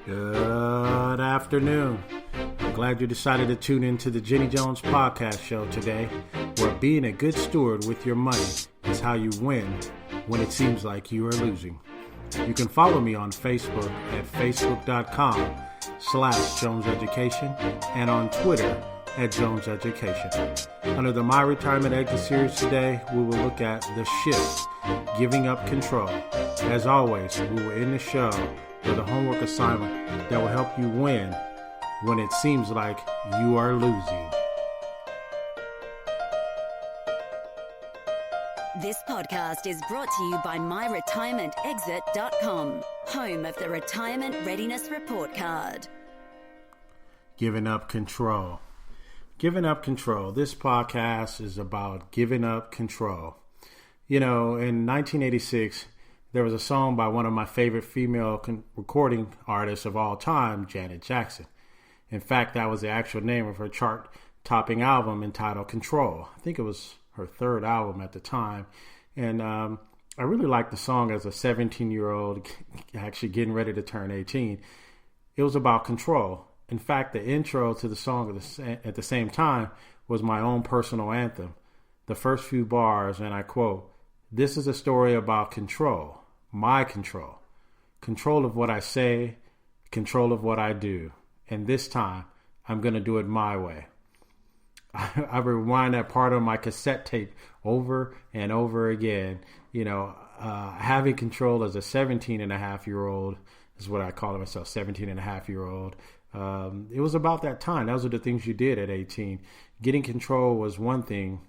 Good afternoon. I'm glad you decided to tune into the Jenny Jones podcast show today, where being a good steward with your money is how you win when it seems like you are losing. You can follow me on Facebook at facebook.com/Jones Education and on Twitter at Jones Education. Under the My Retirement Exit series today, we will look at the shift, giving up control. As always, we will end the show with a homework assignment that will help you win when it seems like you are losing. This podcast is brought to you by MyRetirementExit.com, home of the Retirement Readiness Report Card. Giving up control. Giving up control. This podcast is about giving up control. You know, in 1986, there was a song by one of my favorite female recording artists of all time, Janet Jackson. In fact, that was the actual name of her chart-topping album entitled Control. I think it was her third album at the time. And I really liked the song as a 17-year-old actually getting ready to turn 18. It was about control. In fact, the intro to the song at the same time was my own personal anthem. The first few bars, and I quote, "This is a story about control, my control. Control of what I say, control of what I do. And this time, I'm going to do it my way." I rewind that part of my cassette tape over and over again. You know, having control as a 17-and-a-half-year-old is what I call myself, 17-and-a-half-year-old. It was about that time. Those are the things you did at 18. Getting control was one thing.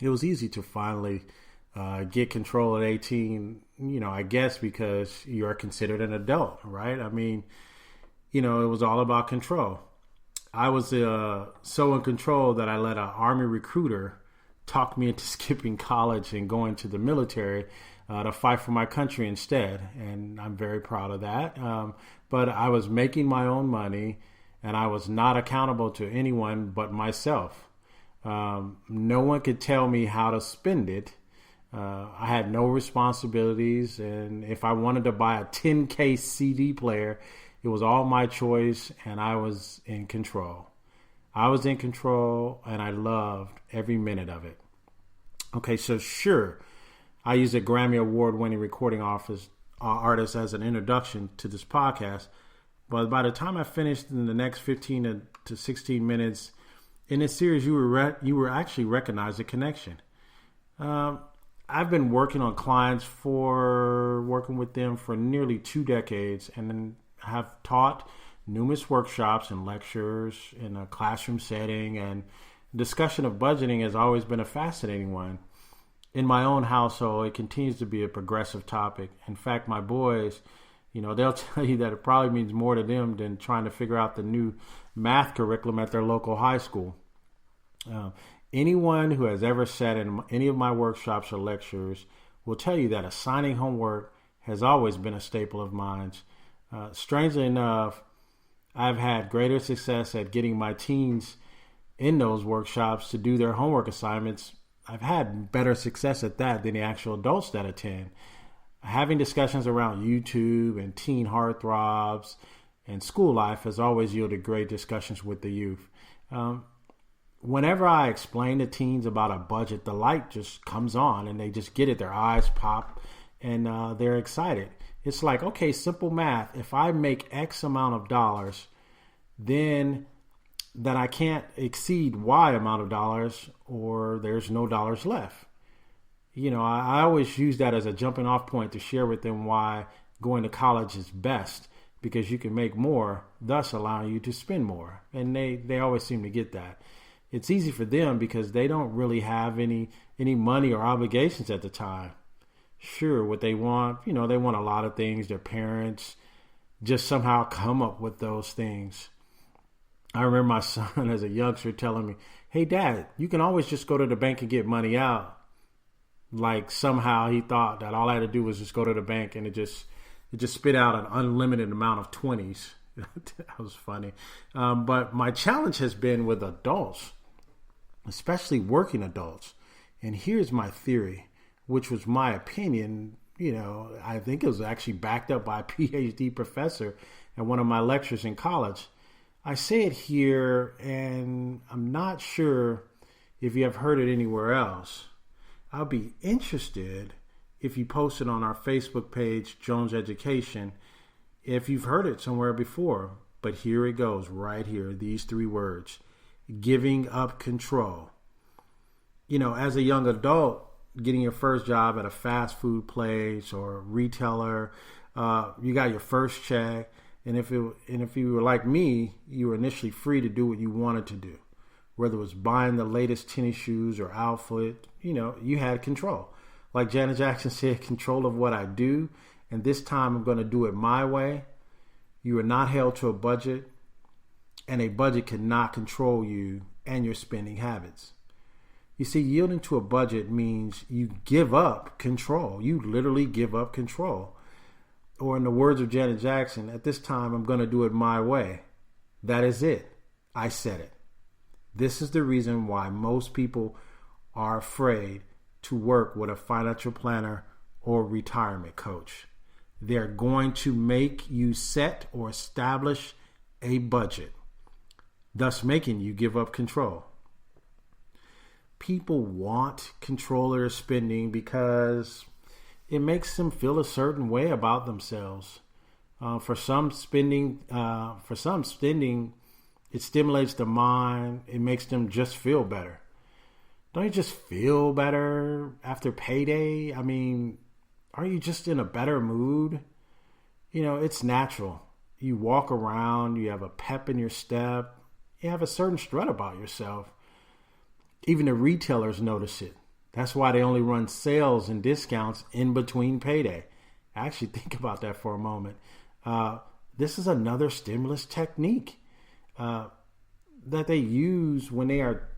It was easy to finally get control at 18, you know, I guess because you are considered an adult, right? I mean, you know, it was all about control. I was so in control that I let an Army recruiter talk me into skipping college and going to the military to fight for my country instead. And I'm very proud of that. But I was making my own money and I was not accountable to anyone but myself. No one could tell me how to spend it. I had no responsibilities. And if I wanted to buy a 10K CD player, it was all my choice and I was in control. I was in control and I loved every minute of it. Okay, so sure, I use a Grammy Award-winning recording artist as an introduction to this podcast. But by the time I finished in the next 15 to 16 minutes in this series, you were actually recognize the connection. I've been working with them for nearly 2 decades and have taught numerous workshops and lectures in a classroom setting, and discussion of budgeting has always been a fascinating one. In my own household, it continues to be a progressive topic. In fact, my boys, you know, they'll tell you that it probably means more to them than trying to figure out the new math curriculum at their local high school. Anyone who has ever sat in any of my workshops or lectures will tell you that assigning homework has always been a staple of mine. Strangely enough, I've had greater success at getting my teens in those workshops to do their homework assignments. I've had better success at that than the actual adults that attend. Having discussions around YouTube and teen heartthrobs and school life has always yielded great discussions with the youth. Whenever I explain to teens about a budget, the light just comes on and they just get it. Their eyes pop and they're excited. It's like, okay, simple math. If I make X amount of dollars, then that I can't exceed Y amount of dollars or there's no dollars left. You know, I always use that as a jumping off point to share with them why going to college is best, because you can make more, thus allowing you to spend more. And they always seem to get that. It's easy for them because they don't really have any money or obligations at the time. Sure, what they want, you know, they want a lot of things. Their parents just somehow come up with those things. I remember my son as a youngster telling me, "Hey, Dad, you can always just go to the bank and get money out." Like somehow he thought that all I had to do was just go to the bank and it just spit out an unlimited amount of 20s. That was funny. But my challenge has been with adults, especially working adults. And here's my theory, which was my opinion I think it was actually backed up by a PhD professor at one of my lectures in college. I say it here, and I'm not sure if you have heard it anywhere else. I'll be interested if you post it on our Facebook page, Jones Education, if you've heard it somewhere before. But here it goes, right here, these 3 words: giving up control. As a young adult, getting your first job at a fast food place or retailer, you got your first check, and if you were like me, you were initially free to do what you wanted to do, whether it was buying the latest tennis shoes or outfit. You had control. Like Janet Jackson said, control of what I do, and this time I'm going to do it my way. You are not held to a budget, and a budget cannot control you and your spending habits. You see, yielding to a budget means you give up control. You literally give up control. Or in the words of Janet Jackson, at this time, I'm going to do it my way. That is it. I said it. This is the reason why most people are afraid to work with a financial planner or retirement coach. They're going to make you set or establish a budget, thus making you give up control. People want control of their spending because it makes them feel a certain way about themselves. For some spending, it stimulates the mind. It makes them just feel better. Don't you just feel better after payday? I mean, are you just in a better mood? It's natural. You walk around, you have a pep in your step, you have a certain strut about yourself. Even the retailers notice it. That's why they only run sales and discounts in between payday. Actually, think about that for a moment. This is another stimulus technique that they use when they are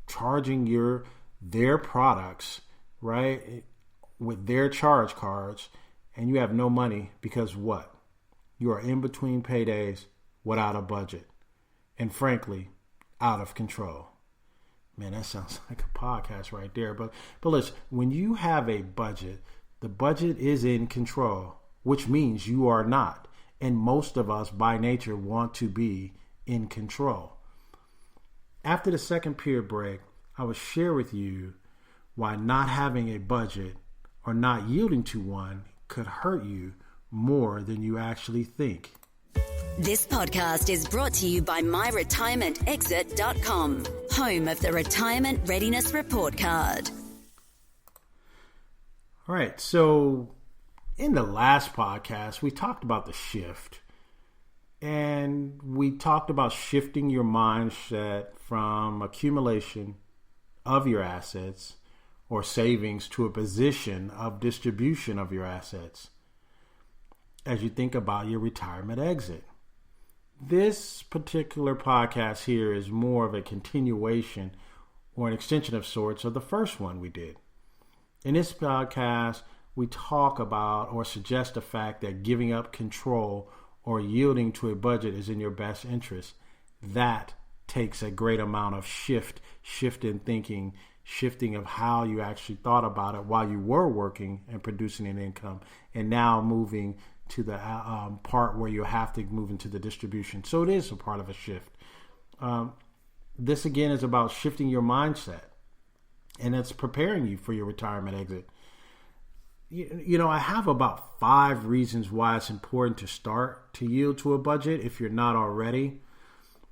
charging their products, right, with their charge cards, and you have no money because what? You are in between paydays without a budget, and frankly, out of control. Man, that sounds like a podcast right there. But listen, when you have a budget, the budget is in control, which means you are not. And most of us by nature want to be in control. After the second peer break, I will share with you why not having a budget or not yielding to one could hurt you more than you actually think. This podcast is brought to you by MyRetirementExit.com, home of the Retirement Readiness Report Card. All right, so in the last podcast, we talked about the shift. And we talked about shifting your mindset from accumulation of your assets or savings to a position of distribution of your assets as you think about your retirement exit. This particular podcast here is more of a continuation or an extension of sorts of the first one we did. In this podcast, we talk about or suggest the fact that giving up control or yielding to a budget is in your best interest. That takes a great amount of shift in thinking, shifting of how you actually thought about it while you were working and producing an income, and now moving to the part where you have to move into the distribution. So it is a part of a shift. This again is about shifting your mindset, and it's preparing you for your retirement exit. I have about 5 reasons why it's important to start to yield to a budget if you're not already.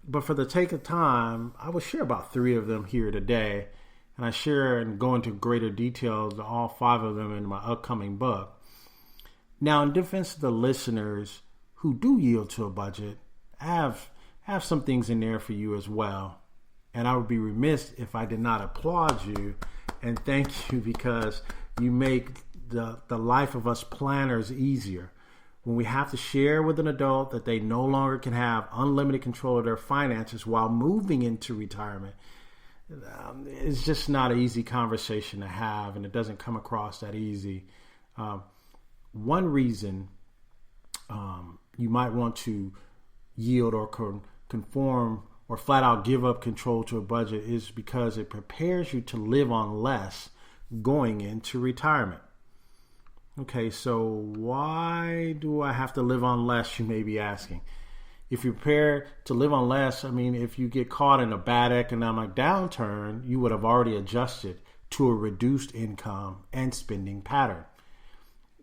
But for the sake of time, I will share about 3 of them here today. And I share and go into greater detail to all 5 of them in my upcoming book. Now, in defense of the listeners who do yield to a budget, I have some things in there for you as well. And I would be remiss if I did not applaud you and thank you, because you make the life of us planners easier. When we have to share with an adult that they no longer can have unlimited control of their finances while moving into retirement, it's just not an easy conversation to have, and it doesn't come across that easy. One reason you might want to yield or conform or flat out give up control to a budget is because it prepares you to live on less going into retirement. Okay, so why do I have to live on less, you may be asking? If you're prepared to live on less, I mean, if you get caught in a bad economic downturn, you would have already adjusted to a reduced income and spending pattern.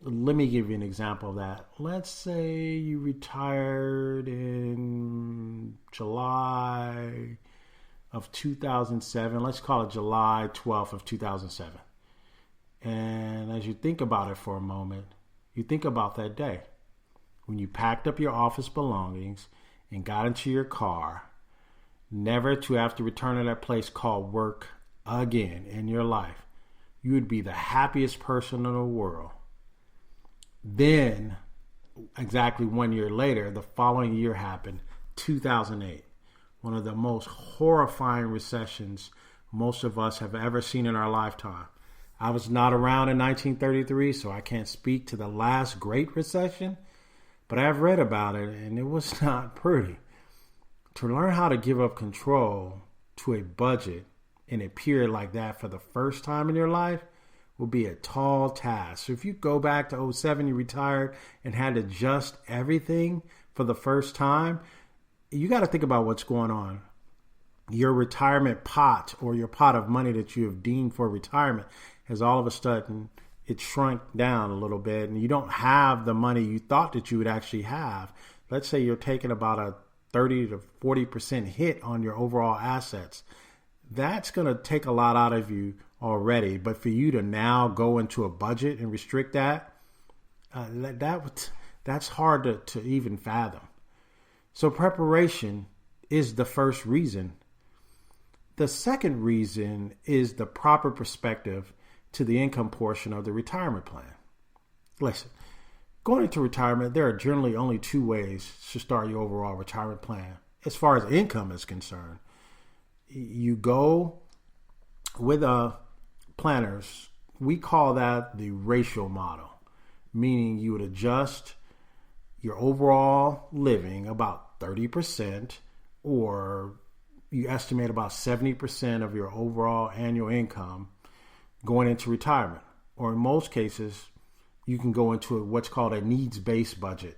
Let me give you an example of that. Let's say you retired in July of 2007. Let's call it July 12th of 2007. And as you think about it for a moment, you think about that day when you packed up your office belongings and got into your car, never to have to return to that place called work again in your life. You would be the happiest person in the world. Then, exactly 1 year later, the following year happened, 2008, one of the most horrifying recessions most of us have ever seen in our lifetime. I was not around in 1933, so I can't speak to the last great recession, but I've read about it, and it was not pretty. To learn how to give up control to a budget in a period like that for the first time in your life will be a tall task. So if you go back to 07, you retired and had to adjust everything for the first time, you got to think about what's going on. Your retirement pot, or your pot of money that you have deemed for retirement, has all of a sudden it shrunk down a little bit, and you don't have the money you thought that you would actually have. Let's say you're taking about a 30 to 40% hit on your overall assets. That's going to take a lot out of you already. But for you to now go into a budget and restrict that, that's hard to even fathom. So preparation is the first reason. The second reason is the proper perspective to the income portion of the retirement plan. Listen, going into retirement, there are generally only two ways to start your overall retirement plan as far as income is concerned. You go with planners. We call that the ratio model, meaning you would adjust your overall living about 30%, or you estimate about 70% of your overall annual income going into retirement. Or in most cases, you can go into what's called a needs-based budget,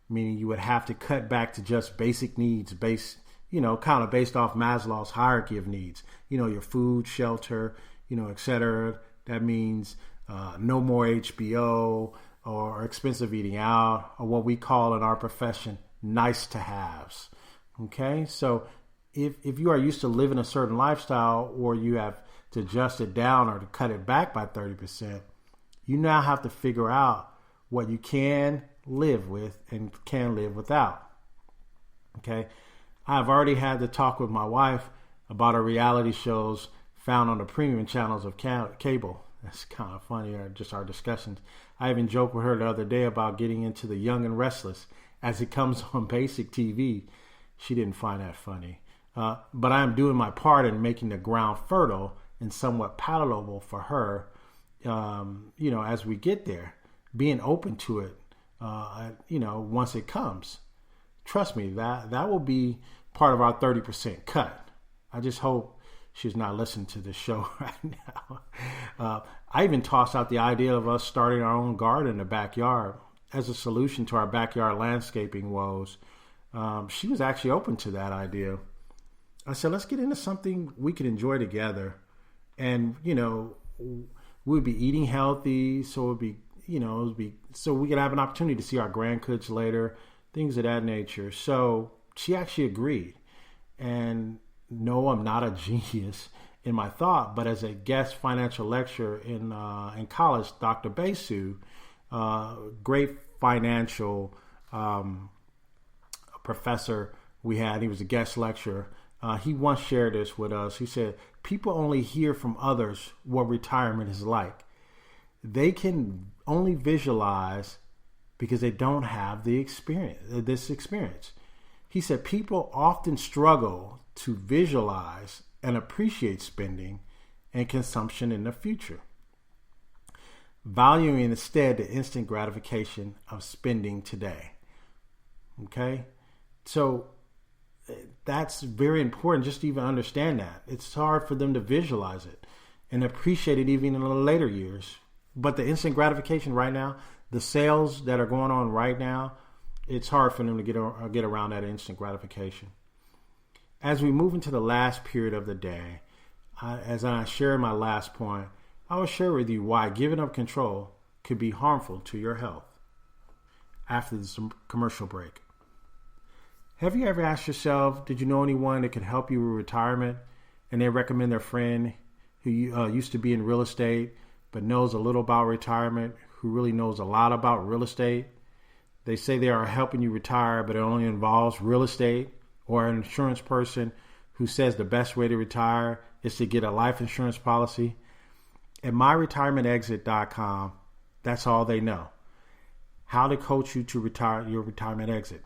meaning you would have to cut back to just basic needs based, kind of based off Maslow's hierarchy of needs. Your food, shelter, et cetera. That means no more HBO or expensive eating out, or what we call in our profession nice to haves. Okay, so if you are used to living a certain lifestyle, or you have to adjust it down or to cut it back by 30%, you now have to figure out what you can live with and can live without. Okay, I've already had to talk with my wife about our reality shows found on the premium channels of cable. That's kind of funny, just our discussions. I even joked with her the other day about getting into The Young and Restless as it comes on basic TV. She didn't find that funny. But I am doing my part in making the ground fertile and somewhat palatable for her, as we get there, being open to it, once it comes. Trust me, that will be part of our 30% cut. I just hope she's not listening to this show right now. I even tossed out the idea of us starting our own garden in the backyard as a solution to our backyard landscaping woes. She was actually open to that idea. I said, let's get into something we can enjoy together. And, we'd be eating healthy. So so we could have an opportunity to see our grandkids later, things of that nature. So she actually agreed. And no, I'm not a genius in my thought, but as a guest financial lecturer in college, Dr. Besu, great financial professor we had, he was a guest lecturer. He once shared this with us. He said, people only hear from others what retirement is like. They can only visualize because they don't have this experience. He said, people often struggle to visualize and appreciate spending and consumption in the future, valuing instead the instant gratification of spending today. Okay? So that's very important just to even understand that. It's hard for them to visualize it and appreciate it even in the later years But the instant gratification right now, the sales that are going on right now, it's hard for them to get around that instant gratification. As we move into the last period of the day, as I share my last point, I will share with you why giving up control could be harmful to your health. After this commercial break. Have you ever asked yourself, did you know anyone that could help you with retirement, and they recommend their friend who used to be in real estate but knows a little about retirement, who really knows a lot about real estate? They say they are helping you retire, but it only involves real estate, or an insurance person who says the best way to retire is to get a life insurance policy. At myretirementexit.com, that's all they know. How to coach you to retire your retirement exit.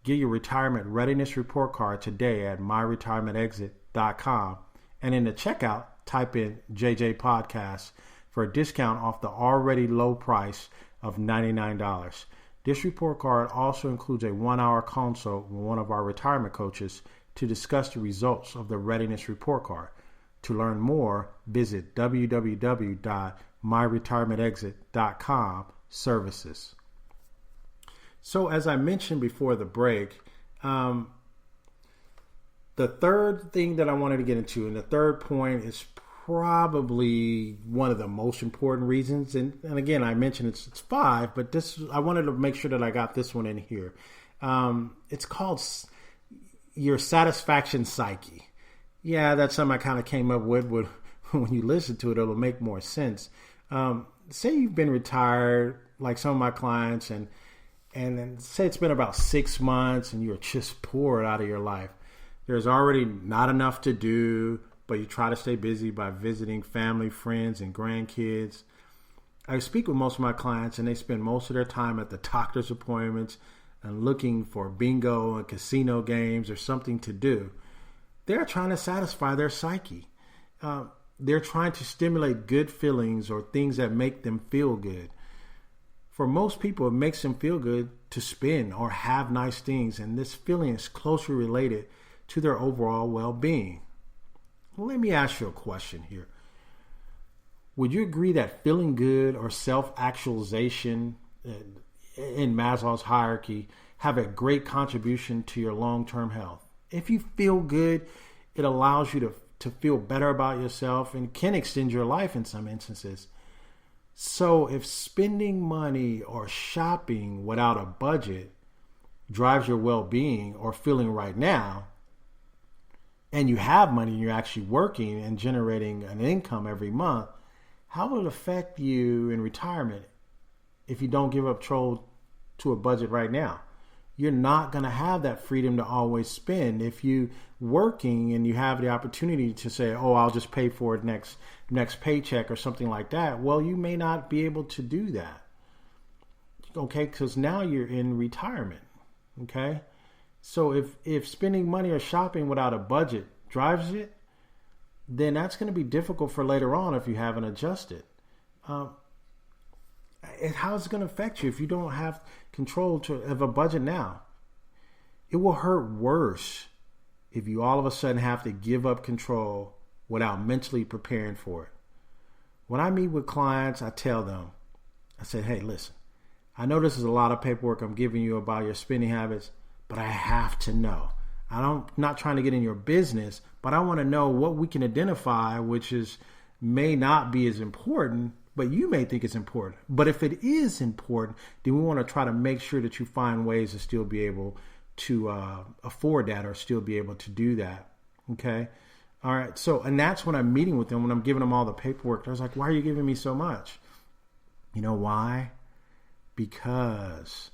Get your retirement readiness report card today at myretirementexit.com, and in the checkout, type in JJ Podcast for a discount off the already low price of $99. This report card also includes a 1-hour consult with one of our retirement coaches to discuss the results of the readiness report card. To learn more, visit www.myretirementexit.com services. So as I mentioned before the break, the third thing that I wanted to get into, and the third point, is probably one of the most important reasons. And again, I mentioned it's 5, but I wanted to make sure that I got this one in here. It's called your satisfaction psyche. Yeah, that's something I kind of came up with when you listen to it, it'll make more sense. Say you've been retired, like some of my clients, and then say it's been about 6 months and you're just bored out of your life. There's already not enough to do, but you try to stay busy by visiting family, friends, and grandkids. I speak with most of my clients, and they spend most of their time at the doctor's appointments and looking for bingo and casino games or something to do. They're trying to satisfy their psyche. They're trying to stimulate good feelings or things that make them feel good. For most people, it makes them feel good to spend or have nice things, and this feeling is closely related to their overall well-being. Let me ask you a question here. Would you agree that feeling good or self-actualization in Maslow's hierarchy have a great contribution to your long-term health? If you feel good, it allows you to feel better about yourself and can extend your life in some instances. So if spending money or shopping without a budget drives your well-being or feeling right now, and you have money and you're actually working and generating an income every month, how will it affect you in retirement if you don't give up control to a budget right now? You're not going to have that freedom to always spend. If you working and you have the opportunity to say, oh, I'll just pay for it next paycheck or something like that, well, you may not be able to do that. Okay, because now you're in retirement. Okay, so if spending money or shopping without a budget drives it, then that's going to be difficult for later on if you haven't adjusted. How's it going to affect you if you don't have control of a budget now? It will hurt worse if you all of a sudden have to give up control without mentally preparing for it. When I meet with clients, I tell them, I say, hey, listen, I know this is a lot of paperwork I'm giving you about your spending habits, but I have to know. I'm not trying to get in your business, but I want to know what we can identify, which may not be as important, but you may think it's important. But if it is important, then we want to try to make sure that you find ways to still be able to afford that or still be able to do that. Okay? All right. So, and that's when I'm meeting with them, when I'm giving them all the paperwork. I was like, why are you giving me so much? You know why? Because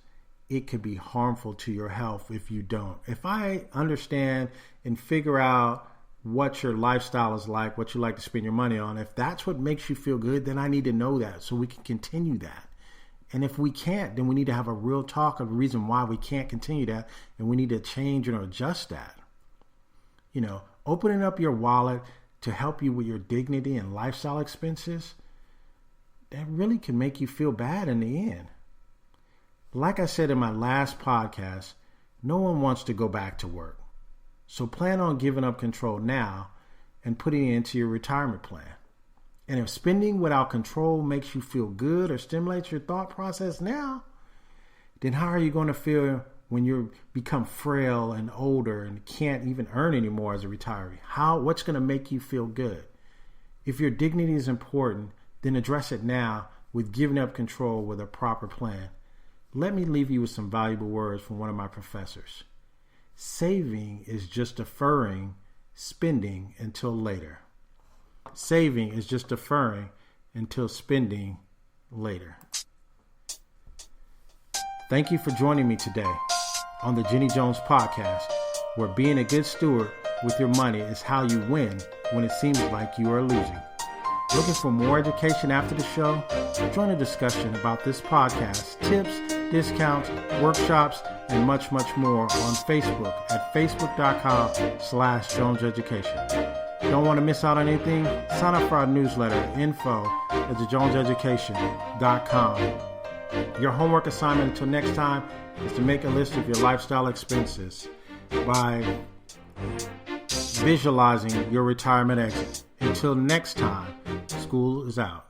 it could be harmful to your health if you don't. If I understand and figure out what your lifestyle is like, what you like to spend your money on, if that's what makes you feel good, then I need to know that so we can continue that. And if we can't, then we need to have a real talk of the reason why we can't continue that, and we need to change and adjust that. You know, opening up your wallet to help you with your dignity and lifestyle expenses, that really can make you feel bad in the end. Like I said in my last podcast, no one wants to go back to work. So plan on giving up control now and putting it into your retirement plan. And if spending without control makes you feel good or stimulates your thought process now, then how are you going to feel when you become frail and older and can't even earn anymore as a retiree? What's going to make you feel good? If your dignity is important, then address it now with giving up control with a proper plan. Let me leave you with some valuable words from one of my professors. Saving is just deferring spending until later. Saving is just deferring until spending later. Thank you for joining me today on the Jenny Jones Podcast, where being a good steward with your money is how you win when it seems like you are losing. Looking for more education after the show? Join a discussion about this podcast, tips, discounts, workshops, and much, much more on Facebook at facebook.com/Jones Education. Don't want to miss out on anything? Sign up for our newsletter, info@thejoneseducation.com. Your homework assignment until next time is to make a list of your lifestyle expenses by visualizing your retirement exit. Until next time, school is out.